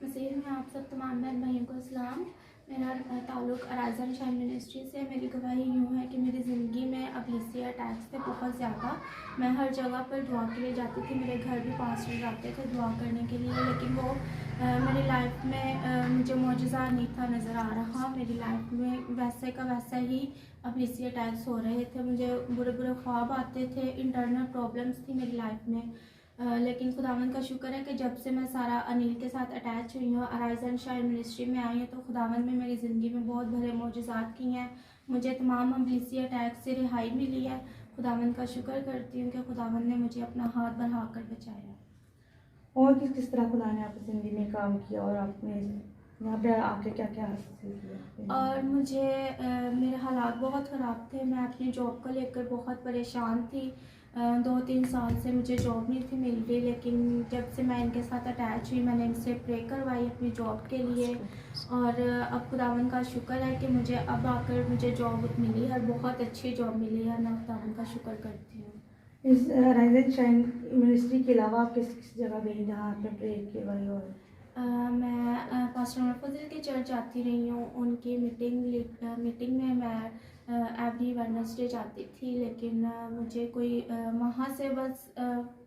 मसीह में आप सब तमाम बहन भाइयों को सलाम। मेरा ताल्लुक़ अराइज़न शाइन मिनिस्ट्री से। मेरी गवाही यूँ है कि मेरी ज़िंदगी में अब्लीसी अटैक्स थे बहुत ज़्यादा। मैं हर जगह पर दुआ के लिए जाती थी, मेरे घर भी पास्टर जाते थे दुआ करने के लिए, लेकिन वो मेरी लाइफ में मुझे मौजज़ा नहीं था नज़र आ रहा। मेरी लाइफ में वैसे का वैसा ही अब्लीसी अटैक्स हो रहे थे, मुझे बुरे बुरे ख्वाब आते थे, इंटरनल प्रॉब्लम्स थी मेरी लाइफ में। लेकिन खुदावंद का शुक्र है कि जब से मैं सारा अनिल के साथ अटैच हुई हूँ, अराइज़न शाइन मिनिस्ट्री में आई हूँ, तो खुदावंद ने मेरी ज़िंदगी में बहुत बड़े मोजज़ात किए हैं। मुझे तमाम अब्लीसी अटैक से रिहाई मिली है। खुदावंद का शुक्र करती हूँ कि खुदावंद ने मुझे अपना हाथ बढ़ा कर बचाया। और किस तरह खुदा ने आपकी ज़िंदगी में काम किया और आपने यहाँ पे आके क्या क्या हासिल किया? और मुझे मेरे हालात बहुत ख़राब थे। मैं अपनी जॉब को लेकर बहुत परेशान थी। 2-3 साल से मुझे जॉब नहीं थी मिल रही, लेकिन जब से मैं इनके साथ अटैच हुई मैंने इनसे प्रे करवाई अपनी जॉब के लिए, और अब खुदावंद का शुक्र है कि मुझे अब आकर मुझे जॉब मिली है, बहुत अच्छी जॉब मिली है। मैं खुदावंद का शुक्र करती हूँ। इस अराइज़न शाइन मिनिस्ट्री के अलावा आप किस किस जगह गई जहाँ आपने प्रे करवाई? और मैं पास्टर उमर फजल की चर्च जाती रही हूँ। उनकी मीटिंग में मैं एवरी वेडनेसडे जाती थी, लेकिन मुझे कोई वहाँ से बस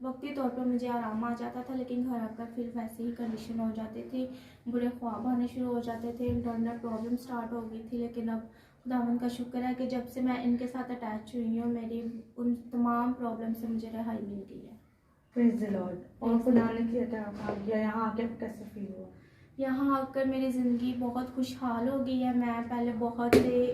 वक्ती तौर पर मुझे आराम आ जाता था, लेकिन घर आकर फिर वैसे ही कंडीशन हो जाती थी, बुरे ख्वाब आने शुरू हो जाते थे, इंटरनल प्रॉब्लम स्टार्ट हो गई थी। लेकिन अब खुदावंद का शुक्र है कि जब से मैं इनके साथ अटैच हुई हूँ मेरी उन तमाम प्रॉब्लम से मुझे रिहाई मिल गई है। Praise the Lord. और खुदा ने क्या काम किया, यहाँ आके कैसे फील हुआ? यहाँ आकर मेरी ज़िंदगी बहुत खुशहाल हो गई है। मैं पहले बहुत ही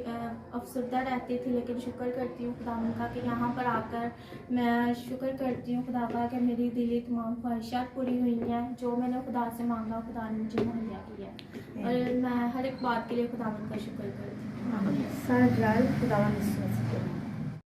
अफसरदा रहती थी, लेकिन शुक्र करती हूँ खुदा का कि यहाँ पर आकर मैं शुक्र करती हूँ खुदा का कि मेरी दिली तमाम ख्वाहिशात पूरी हुई हैं। जो मैंने खुदा से मांगा खुदा ने मुझे मुहैया किया है, और मैं हर एक बात के लिए खुदा का शुक्र करती हूँ। सारा जलाल खुदा